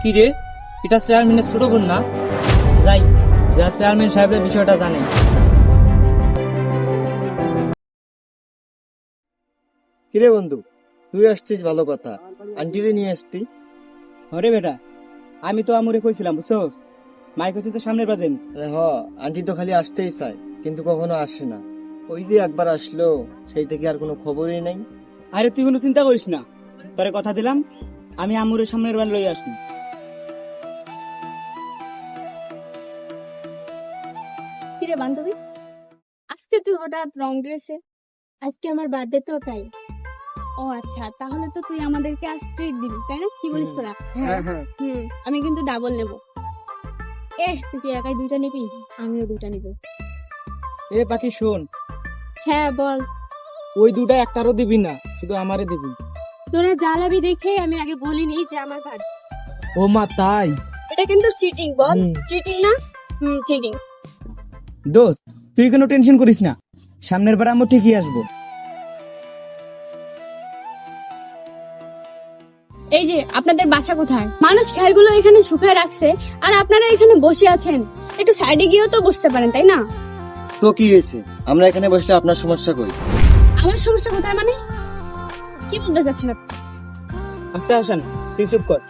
কি রে, এটা চেয়ারম্যানের ছোট বোন না? যাই, যা চেয়ারম্যান সাহেবের বিষয়টা জানে। কিরে বন্ধু, তুই আসছিস ভালো কথা, আন্টিরে নিয়ে আসতি। আরে বেটা, আমি তো আমরে কইছিলাম বুঝছস, মাইক হচ্ছে সামনের বাজেন। আরে আন্টি তো খালি আসতেই চায়, কিন্তু কখনো আসে না। ওই যে একবার আসলো, সেই থেকে আর কোনো খবরই নাই। আরে তুই কোনো চিন্তা করিস না, তোরে কথা দিলাম আমি আমুরের সামনের বার লই আসবি। কিরে বান্ধবী, আজকে তুই হঠাৎ রং ড্রেসে? আজকে আমার বার্থডে তো তাই। ও আচ্ছা, তাহলে তো তুই আমাদেরকে আজ ট্রিট দিবি তাই না? কি বলিস তোরা? হ্যাঁ। আমি কিন্তু ডাবল নেব। তুই কি একাই দুইটা নিবি? আমিও দুইটা নিব। এ পাখি শোন, হ্যাঁ বল। ওই দুটা একটারও দিবি না, শুধু আমারে দিবি। তোরা জ্বালাবি দেখে আমি আগে বলিনি যে আমার বার্থডে। ও মা তাই? এটা কিন্তু চিটিং, বল। চিটিং না? চিটিং। দোস্ত তুই কোনো টেনশন করিস না, সামনের বার আমরা ঠিকই আসবো। এই যে আপনাদের বাসা কোথায়? মানুষ খেয়ালগুলো এখানে শুকায় রাখছে আর আপনারা এখানে বসে আছেন। একটু সাইডে গিয়েও তো বসতে পারেন তাই না? তো কি হয়েছে, আমরা এখানে বসলে আপনার সমস্যা কই? আমার সমস্যা কোথায় মানে? কি বলতে চাচ্ছেন আপনি? আচ্ছা হাসান, তুই চুপ কর।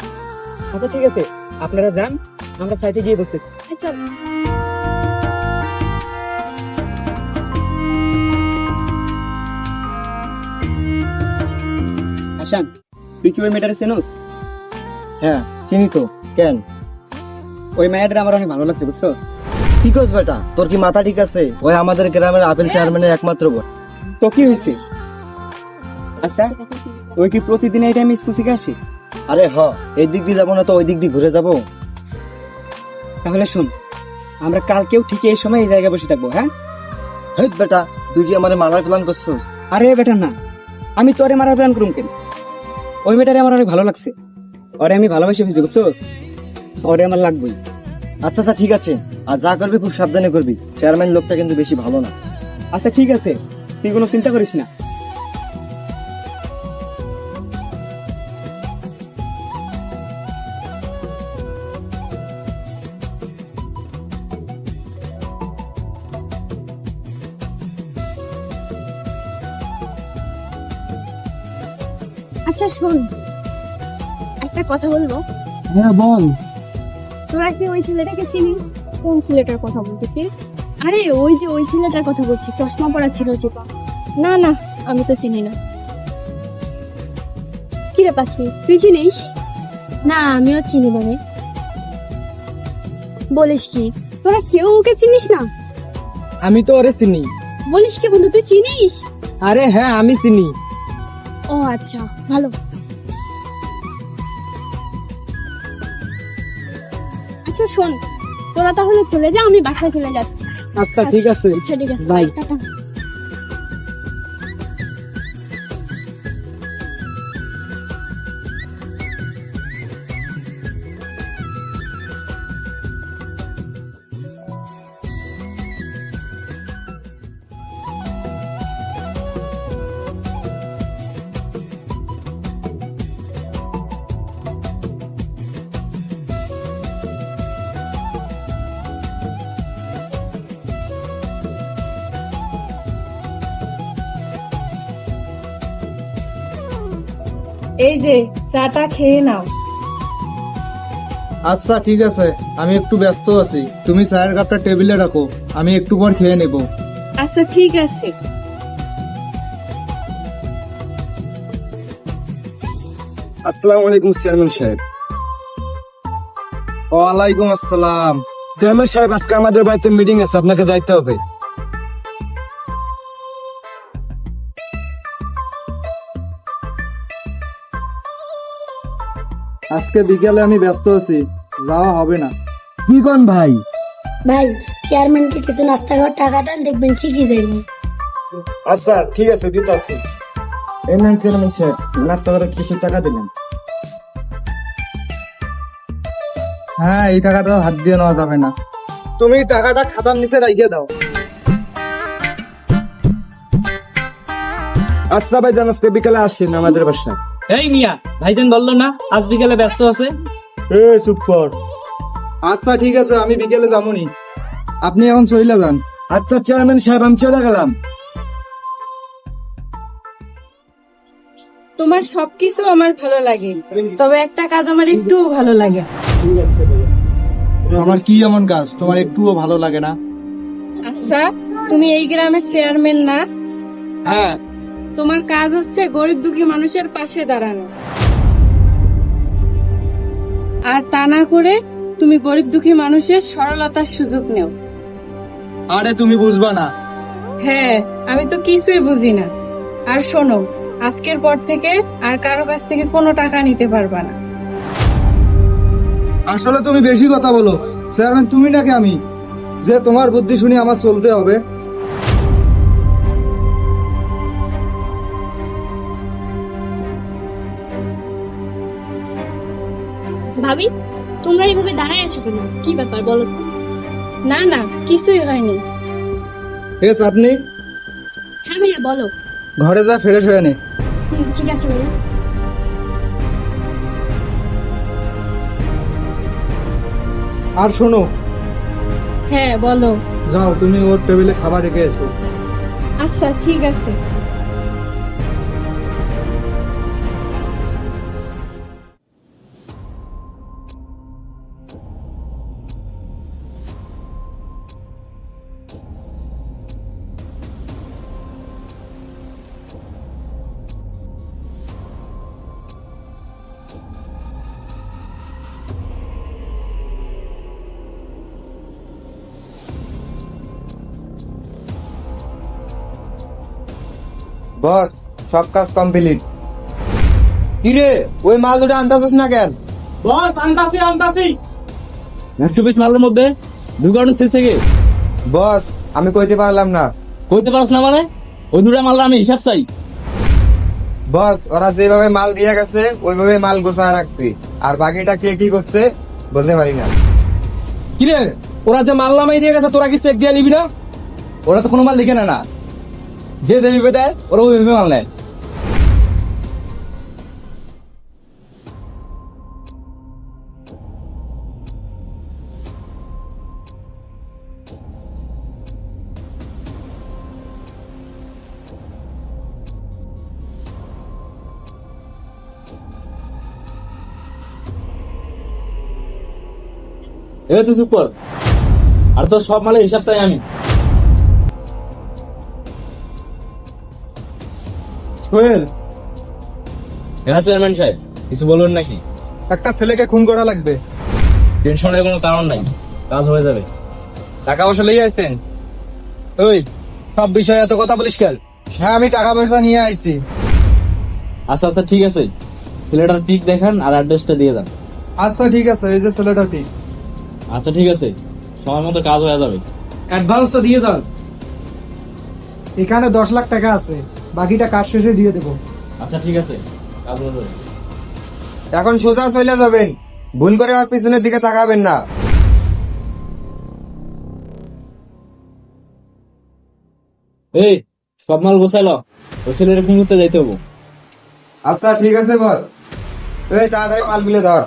আচ্ছা ঠিক আছে, আপনারা যান, আমরা সাইডে গিয়ে বসতেছি। আচ্ছা হাসান, তুই কি ওই মেয়েটারে চেনোস? হ্যাঁ চিনি তো, কেন? ওই মেয়েটারে আমার অনেক ভালো লাগছে বুঝছস। কি করছ বেটা, তোর কি মাথা ঠিক আছে? ওই আমাদের গ্রামের আপেল চেয়ারম্যানের একমাত্র বোন। তো কি হয়েছে? আচ্ছা ওই কি প্রতিদিন এই টাইমে স্কুল থেকে আসে? আরে এই দিক দিয়ে যাবো না তো ওই দিক দিয়ে ঘুরে যাবো? তাহলে শোন, আমরা কালকেও ঠিক এই সময় এই জায়গায় বসে থাকবো। হ্যাঁ হেট বেটা, তুই কি আমারে মারার প্ল্যান করছিস? আরে বেটা না, আমি তোরে মারার প্ল্যান করুম কেন? ওই মেয়েটারে আমার অনেক ভালো লাগছে, ওরে আমি ভালোবেসে ফেলছি বুঝছস, ওরে আমার লাগবেই। আচ্ছা ঠিক আছে, আর যা করবি খুব সাবধানে করবি, চেয়ারম্যান লোকটা কিন্তু বেশি ভালো না। আচ্ছা ঠিক আছে, তুই কোনো চিন্তা করিস না। আচ্ছা শোন, একটা কথা বলবো। হ্যাঁ বল। তোরা কি ওই ছেলেটাকে চিনিস? কোন ছেলেটার কথা বলতেছিস? আরে ওই যে ওই ছেলেটার কথা বলছি, চশমা পরা ছিল যে। না না, আমি তো চিনি না। কি রে পাখি, তুই চিনিস? না আমিও চিনি না রে। বলিস কি, তোরা কেউ ওকে চিনিস না? আমি তো ওরে চিনি। বলিস কি বন্ধু, তুই চিনিস? আরে হ্যাঁ আমি চিনি। ও আচ্ছা, ভালো। আচ্ছা শোন, তোরা তাহলে চলে যা, আমি বাসায় চলে যাচ্ছি। আচ্ছা ঠিক আছে, আচ্ছা ঠিক আছে, বাই। টাটা। এই যে চাটা খেয়ে নাও। আচ্ছা ঠিক আছে, আমি একটু ব্যস্ত আছি, তুমি চায়ের কাপটা টেবিলে রাখো, আমি একটু পর খেয়ে নেব। আচ্ছা ঠিক আছে। আসসালামু আলাইকুম চেয়ারম্যান সাহেব। ওয়ালাইকুম আসসালাম। চেয়ারম্যান সাহেব, আজকে আমাদের বাড়িতে মিটিং আছে, আপনাকে যাইতে হবে। আজকে বিকেলে আমি ব্যস্ত আছি, যাওয়া হবে না। কি কোন ভাই? ভাই, চেয়ারম্যানকে কিছু নাস্তা খাওয়ার টাকা দেন, দেখবেন ঠিকই দেবেন। আচ্ছা ঠিক আছে, দিতে আছে। এই নেন চেয়ারম্যান সাহেব, নাস্তা করে কিছু টাকা দিলেন। হ্যাঁ, এই টাকাটা হাত দিয়ে নেওয়া যাবে না, তুমি টাকাটা খাতার নিচে রাখিয়ে দাও। আচ্ছা ভাই, জান আজকে বিকেলে আসছেন আমাদের বাসায়। এই মিয়া, ভাইজান বললো না আজ বিকেলে ব্যস্ত আছে? এ চুপ কর। আচ্ছা ঠিক আছে, আমি বিকেলে যাবনি, আপনি এখন চলে যান। আচ্ছা চেয়ারম্যান সাহেব, আমি চলে গেলাম। তোমার সবকিছু আমার ভালো লাগে, তবে একটা কাজ আমার একটুও ভালো লাগে না। আমার কি এমন কাজ তোমার একটুও ভালো লাগে না? আচ্ছা, তুমি এই গ্রামের চেয়ারম্যান না? হ্যাঁ। তোমার কাজ হচ্ছে গরিব দুঃখী মানুষের পাশে দাঁড়ানো, আর তা না করে তুমি গরিব দুঃখী মানুষের সরলতার সুযোগ নেও। আরে তুমি বুঝবা না। হ্যাঁ, আমি তো কিছুই বুঝি না। আর শোনো, আজকের পর থেকে আর কারো কাছ থেকে কোনো টাকা নিতে পারবা না। আসলে তুমি বেশি কথা বলো। চেয়ারম্যান তুমি নাকি আমি, যে তোমার বুদ্ধি শুনে আমার চলতে হবে? ভাবি, তোমরা এইভাবে দাঁড়ায় আছো কেন? কি ব্যাপার বলো তো? না না, কিছুই হয়নি। এ চাঁদনি, হ্যাঁ ভাইয়া বলো। ঘরে যা ফ্রেশ হয়ে নে। ঠিক আছে ভাইয়া। আর শোনো, হ্যাঁ বলো। যাও তুমি ওর টেবিলে খাবার রেখে এসো। আচ্ছা ঠিক আছে। বস, সব কাজ কমপ্লিট। কিরে, ওই মাল দুটো আনতেছিস না কেন? বস আনতাছি 100 পিস মালের মধ্যে 2 কার্টন শেষ থেকে। বস, আমি কইতে পারলাম না। কইতে পারছ না মানে? ওই 2টা মাল আমি হিসাব চাই। বস, ওরা যেভাবে মাল দিয়ে গেছে ওইভাবে মাল গোছায় রাখছি, আর বাকিটা কে কি করছে বলতে পারি না। কিরে, ওরা যে মাল নামাই দিয়ে গেছে তোরা কি চেক দিয়ে নিবি না? ওরা তো কোনো মাল লিখে না। যে দেবে দেয় ওরা ওইভাবে মাল নেয়। এই তো চুপ কর, আর তো সব মালের হিসাব চাই আমি। সোহেল, হ্যাঁ চেয়ারম্যান সাহেব, কিছু বলুন নাকি? একটা ছেলেকে খুন করা লাগবে। টেনশনের কোনো কারণ নাই, কাজ হয়ে যাবে। টাকা পয়সা লিয়ে আসছেন? ওই সব বিষয়ে এত কথা বলিস কেন? হ্যাঁ, আমি টাকা পয়সা নিয়ে আইছি। আচ্ছা আচ্ছা ঠিক আছে, ছেলেটার টিক দেখান আর অ্যাড্রেসটা দিয়ে দেন। আচ্ছা ঠিক আছে, এই যে ছেলেটা ঠিক। আচ্ছা ঠিক আছে, সময় মতো কাজ হয়ে যাবে। অ্যাডভান্সটা দিয়ে দেন। এখানে 10 লাখ টাকা আছে, বাকিটা কাজ শেষে দিয়ে দেবো। আচ্ছা ঠিক আছে, কাজ হয়ে যাবে। এখন সোজা চলে যাবেন, ভুল করে আর পিছনের দিকে তাকাবেন না। এই সব মাল গোছাইল, ওই ছেলেটা ফোন করতে যাইতে হবো। আচ্ছা ঠিক আছে বস, এই তাড়াতাড়ি মালগুলো ধর।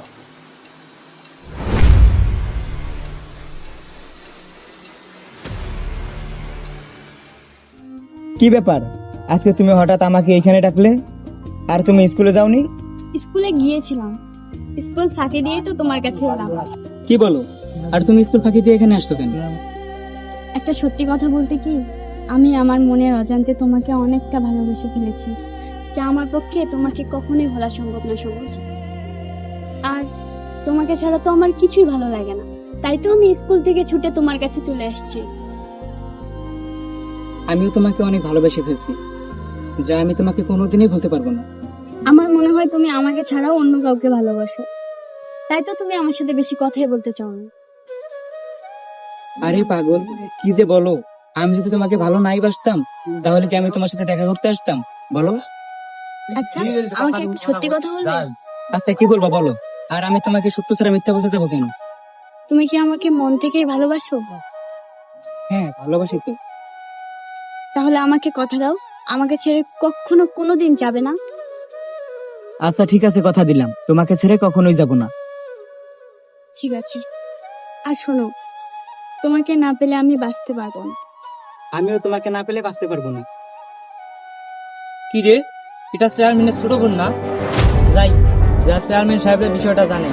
কি ব্যাপার, আজকে তুমি হঠাৎ আমাকে এখানে ডাকলে? আর তুমি স্কুলে যাওনি? স্কুলে গিয়েছিলাম, স্কুল ফাঁকি দিয়ে তো তোমার কাছে এলাম। কি বলো? আর তুমি স্কুল ফাঁকি দিয়ে এখানে আসছো কেন? একটা সত্যি কথা বলতে কি, আমি আমার মনের অজান্তে তোমাকে অনেকটা ভালোবেসে ফেলেছি, যা আমার পক্ষে তোমাকে কখনোই ভোলা সম্ভব না সবুজ। আর তোমাকে ছাড়া তো আমার কিছুই ভালো লাগে না, তাই তো আমি স্কুল থেকে ছুটে তোমার কাছে চলে আসছি। আমিও তোমাকে অনেক ভালোবেসে ফেলছি, যা আমি তোমাকে কোনোদিনই বলতে পারবো না। আমার মনে হয় তুমি আমাকে ছাড়াও অন্য কাউকে ভালোবাসো, তাই তো তুমি আমার সাথে বেশি কথাই বলতে চাও না। আরে পাগল, কি যে বলো! আমি যদি তোমাকে ভালো নাই বাসতাম তাহলে কি আমি তোমার সাথে দেখা করতে আসতাম বলো? আচ্ছা, আমাকে একটা সত্যি কথা বলবে? আচ্ছা কি বলবো বলো? আর আমি তোমাকে সত্য ছাড়া মিথ্যা বলতে যাবো কেন? তুমি কি আমাকে মন থেকেই ভালোবাসো? হ্যাঁ ভালোবাসি তো। তাহলে আমাকে কথা দাও, আমাকে ছেড়ে কখনো কোনোদিন যাবে না। আচ্ছা ঠিক আছে, কথা দিলাম, তোমাকে ছেড়ে কখনোই যাব না। ঠিক আছে। আর শোনো, তোমাকে না পেলে আমি বাঁচতে পারবো না। আমিও তোমাকে না পেলে বাঁচতে পারবো না। কি রে, এটা চেয়ারম্যানের ছোট বোন না? যাই, যা চেয়ারম্যান সাহেবের বিষয়টা জানে,